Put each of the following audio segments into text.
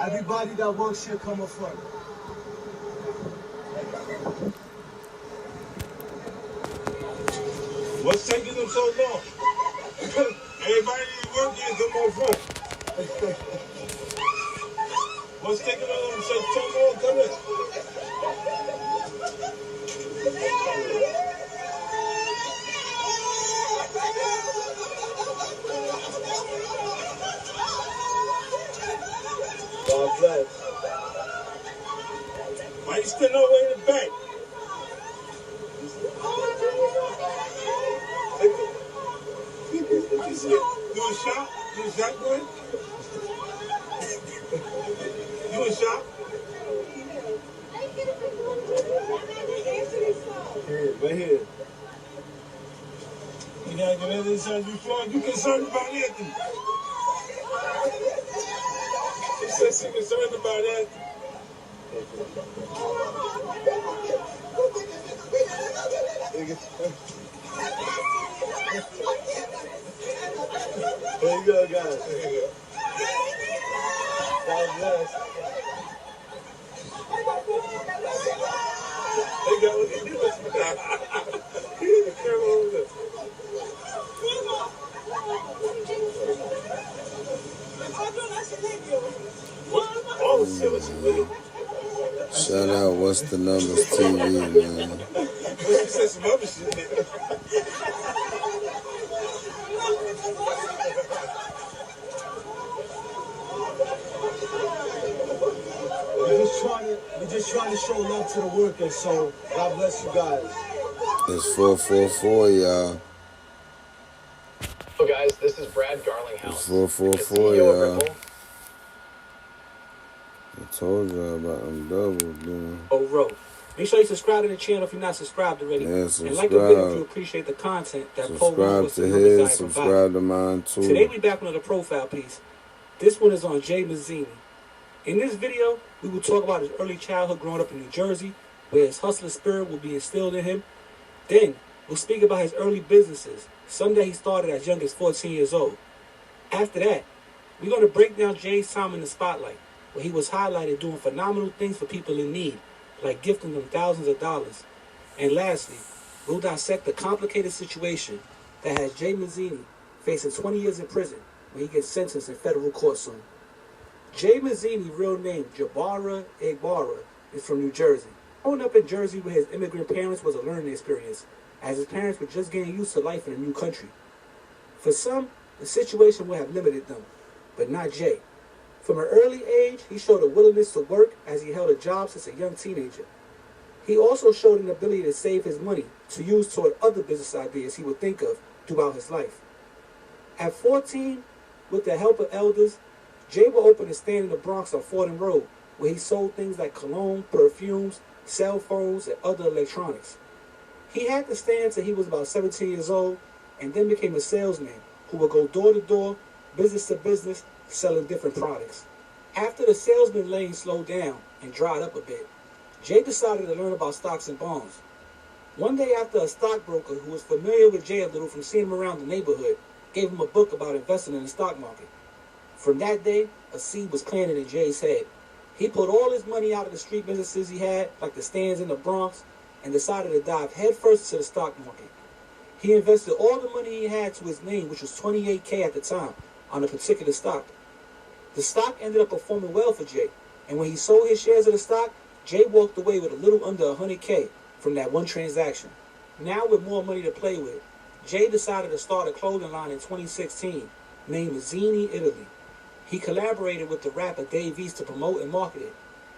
Everybody that works here, come up front. What's taking them so long? Everybody that work here, come up front. What's taking them so long? Come in. God bless. Why you standing all the way in the back? You in shop? You in shop, boy? You in shop? Here, right here. You gotta get everything son before you concerned about Anthony. She said she concerned about Anthony. There you go, guys. There you go. God bless. They got what he doing. He didn't care over this. Oh, shit, what you doing? Shout out What's the Numbers TV, man. You said some other shit. We're just trying to show love to the workers, so God bless you guys. It's 444, y'all. Hello guys, this is Brad Garlinghouse. It's 444, CEO of y'all. Ripple. I told y'all about them doubles, man. Road. Make sure you subscribe to the channel if you're not subscribed already. Yeah, And like the video if you subscribe. appreciate the content that Paul Subscribe was to the his, numbers I provide. subscribe to mine too. Today we back with another profile piece. This one is on Jay Mazzini. In this video, we will talk about his early childhood growing up in New Jersey, where his hustler spirit will be instilled in him. Then, we'll speak about his early businesses, some that he started as young as 14 years old. After that, we're going to break down Jay's time in the spotlight, where he was highlighted doing phenomenal things for people in need, like gifting them thousands of dollars. And lastly, we'll dissect the complicated situation that has Jay Mazzini facing 20 years in prison when he gets sentenced in federal court soon. Jay Mazzini, real name Jabara Igbara, is from New Jersey. Growing up in Jersey with his immigrant parents was a learning experience, as his parents were just getting used to life in a new country. For some, the situation would have limited them, but not Jay. From an early age, he showed a willingness to work as he held a job since a young teenager. He also showed an ability to save his money to use toward other business ideas he would think of throughout his life. At 14, with the help of elders, Jay would open a stand in the Bronx on Fordham Road, where he sold things like cologne, perfumes, cell phones, and other electronics. He had the stand till he was about 17 years old, and then became a salesman who would go door to door, business to business, selling different products. After the salesman lane slowed down and dried up a bit, Jay decided to learn about stocks and bonds. One day after a stockbroker who was familiar with Jay a little from seeing him around the neighborhood gave him a book about investing in the stock market. From that day, a seed was planted in Jay's head. He put all his money out of the street businesses he had, like the stands in the Bronx, and decided to dive headfirst into the stock market. He invested all the money he had to his name, which was $28K at the time, on a particular stock. The stock ended up performing well for Jay, and when he sold his shares of the stock, Jay walked away with a little under $100K from that one transaction. Now with more money to play with, Jay decided to start a clothing line in 2016 named Mazzini Italy. He collaborated with the rapper Dave East to promote and market it,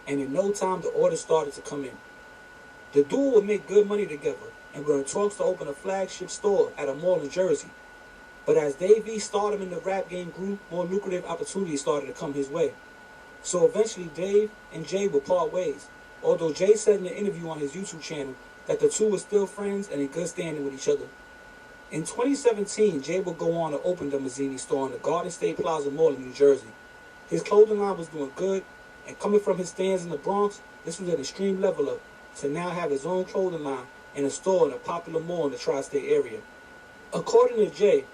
and in no time the orders started to come in. The duo would make good money together and were in talks to open a flagship store at a mall in Jersey. But as Dave East's stardom in the rap game grew, more lucrative opportunities started to come his way. So eventually Dave and Jay would part ways, although Jay said in an interview on his YouTube channel that the two were still friends and in good standing with each other. In 2017, Jay would go on to open the Mazzini store in the Garden State Plaza Mall in New Jersey. His clothing line was doing good, and coming from his stands in the Bronx, this was an extreme level up to now have his own clothing line and a store in a popular mall in the tri-state area. According to Jay,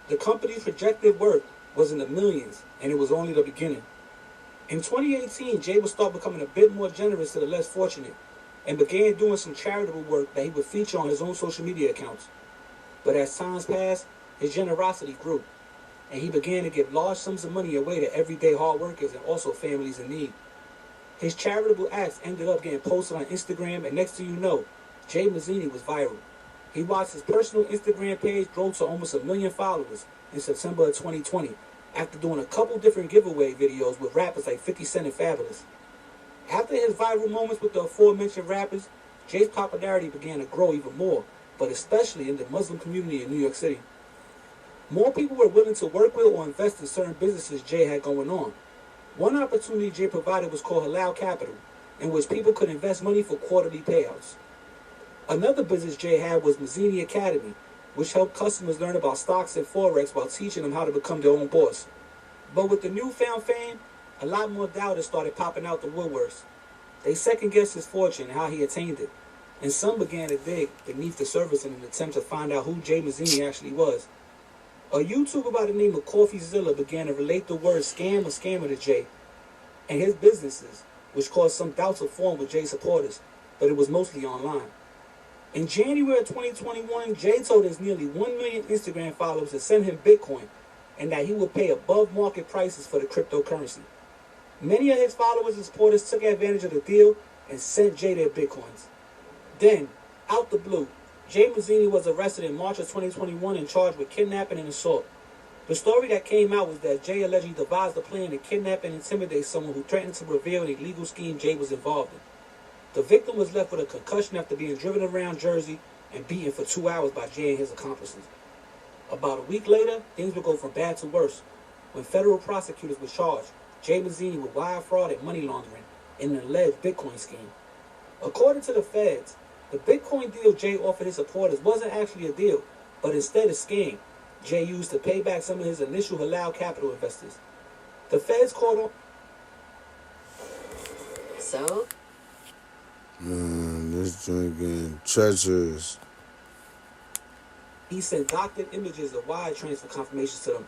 the company's projected worth was in the millions, and it was only the beginning. In 2018, Jay would start becoming a bit more generous to the less fortunate and began doing some charitable work that he would feature on his own social media accounts. But as times passed, his generosity grew, and he began to give large sums of money away to everyday hard workers and also families in need. His charitable acts ended up getting posted on Instagram, and next thing you know, Jay Mazzini was viral. He watched his personal Instagram page grow to almost 1 million followers in September of 2020 after doing a couple different giveaway videos with rappers like 50 Cent and Fabulous. After his viral moments with the aforementioned rappers, Jay's popularity began to grow even more, but especially in the Muslim community in New York City. More people were willing to work with or invest in certain businesses Jay had going on. One opportunity Jay provided was called Halal Capital, in which people could invest money for quarterly payouts. Another business Jay had was Mazzini Academy, which helped customers learn about stocks and forex while teaching them how to become their own boss. But with the newfound fame, a lot more doubters started popping out the woodworks. They second-guessed his fortune and how he attained it, and some began to dig beneath the surface in an attempt to find out who Jay Mazzini actually was. A YouTuber by the name of CoffeeZilla began to relate the word scam or scammer to Jay and his businesses, which caused some doubts of form with Jay's supporters, but it was mostly online. In January of 2021, Jay told his nearly 1 million Instagram followers to send him Bitcoin and that he would pay above market prices for the cryptocurrency. Many of his followers and supporters took advantage of the deal and sent Jay their Bitcoins. Then, out the blue, Jay Mazzini was arrested in March of 2021 and charged with kidnapping and assault. The story that came out was that Jay allegedly devised a plan to kidnap and intimidate someone who threatened to reveal an illegal scheme Jay was involved in. The victim was left with a concussion after being driven around Jersey and beaten for 2 hours by Jay and his accomplices. About a week later, things would go from bad to worse when federal prosecutors were charged Jay Mazzini with wire fraud and money laundering in an alleged Bitcoin scheme. According to the feds, the Bitcoin deal Jay offered his supporters wasn't actually a deal, but instead a scam Jay used to pay back some of his initial Halal Capital investors. The feds caught on. So? This joint getting treacherous. He sent doctored images of wire transfer confirmations to them,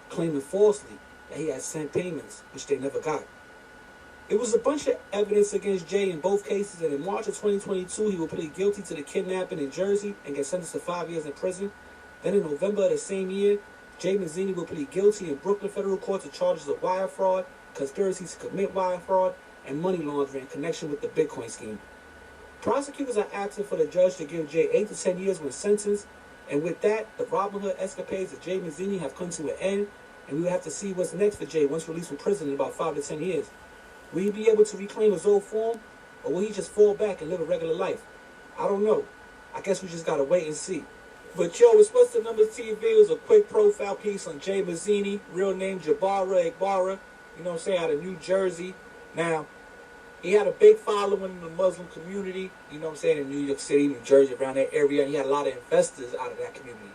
claiming falsely that he had sent payments, which they never got. It was a bunch of evidence against Jay in both cases, and in March of 2022, he would plead guilty to the kidnapping in Jersey and get sentenced to 5 years in prison. Then in November of the same year, Jay Mazzini would plead guilty in Brooklyn federal court to charges of wire fraud, conspiracy to commit wire fraud, and money laundering in connection with the Bitcoin scheme. Prosecutors are asking for the judge to give Jay 8 to 10 years when sentenced, and with that, the Robin Hood escapades of Jay Mazzini have come to an end, and we will have to see what's next for Jay once released from prison in about 5 to 10 years. Will he be able to reclaim his old form, or will he just fall back and live a regular life? I don't know. I guess we just gotta wait and see. But yo, it's What's the Numbers TV. It was a quick profile piece on Jay Mazzini, real name Jabara Igbara, you know what I'm saying, out of New Jersey. Now, he had a big following in the Muslim community, you know what I'm saying, in New York City, New Jersey, around that area, and he had a lot of investors out of that community.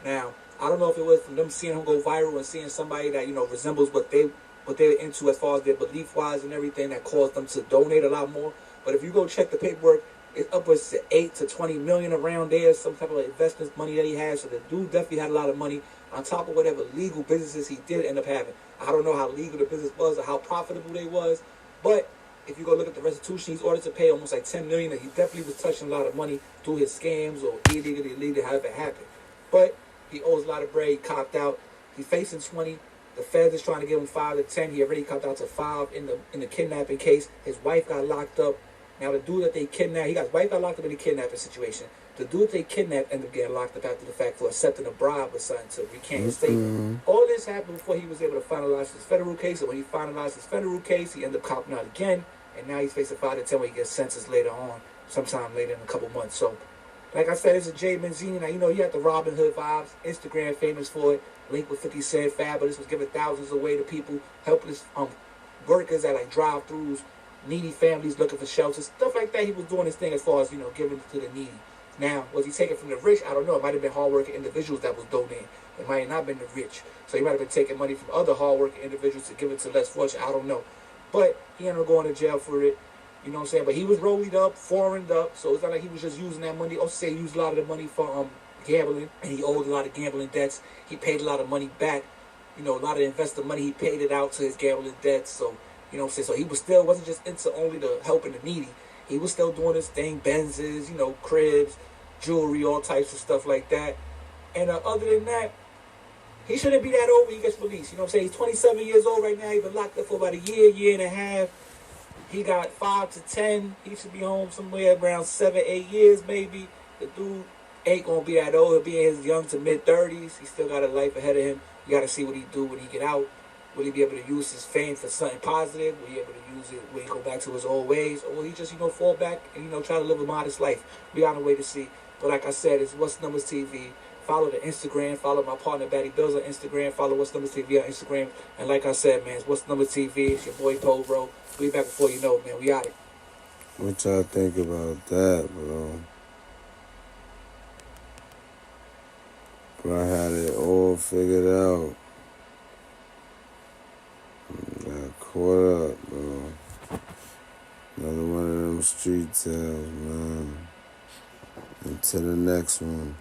Now, I don't know if it was from them seeing him go viral and seeing somebody that, you know, resembles what they're into as far as their belief-wise and everything that caused them to donate a lot more. But if you go check the paperwork, it's upwards to 8 to 20 million around there, some type of investment money that he has. So the dude definitely had a lot of money on top of whatever legal businesses he did end up having. I don't know how legal the business was or how profitable they was, but if you go look at the restitution, he's ordered to pay almost like 10 million, and he definitely was touching a lot of money through his scams or illegally, however it happened. But he owes a lot of bread. He copped out. He's facing 20. The feds is trying to give him 5 to 10. He already copped out to 5 in the kidnapping case. His wife got locked up. Now the dude that they kidnapped, his wife got locked up in the kidnapping situation. The dude they kidnapped ended up getting locked up after the fact for accepting a bribe or something to recant his statement. All this happened before he was able to finalize his federal case. And when he finalized his federal case, he ended up copping out again. And now he's facing 5 to 10 when he gets sentenced later on, sometime later in a couple months. So, like I said, it's a Jay Mazzini. Now, you know, you had the Robin Hood vibes. Instagram famous for it. Linked with 50 Cent, Fabulous, was giving thousands away to people, helpless workers at like drive-thrus, needy families looking for shelters, stuff like that. He was doing his thing as far as, you know, giving to the needy. Now, was he taking from the rich? I don't know. It might have been hard-working individuals that was donating. It might have not been the rich. So he might have been taking money from other hard-working individuals to give it to less fortunate. I don't know. But he ended up going to jail for it. You know what I'm saying? But he was rolled up, foreigned up. So it's not like he was just using that money. Also say he used a lot of the money for gambling. And he owed a lot of gambling debts. He paid a lot of money back. You know, a lot of investor money, he paid it out to his gambling debts. So You know what I'm saying? So he was still wasn't just into only the helping the needy. He was still doing his thing, Benzes, you know, cribs, jewelry, all types of stuff like that. And other than that, he shouldn't be that old when he gets released. You know what I'm saying? He's 27 years old right now. He's been locked up for about a year and a half. He got 5 to 10. He should be home somewhere around 7, 8 years maybe. The dude ain't going to be that old. He'll be in his young to mid-30s. He still got a life ahead of him. You got to see what he do when he get out. Will he be able to use his fame for something positive? Will he be able to use it when he go back to his old ways? Or will he just, fall back and, try to live a modest life? We got to wait to see. But like I said, it's What's Numbers TV. Follow the Instagram. Follow my partner, Batty Bills, on Instagram. Follow What's Numbers TV on Instagram. And like I said, man, it's What's Numbers TV. It's your boy, Poe, bro. We back before you know it, man. We out it. What y'all think about that, bro? Bro, I had it all figured out. Got caught up, bro. Another one of them street tales, man. Until the next one.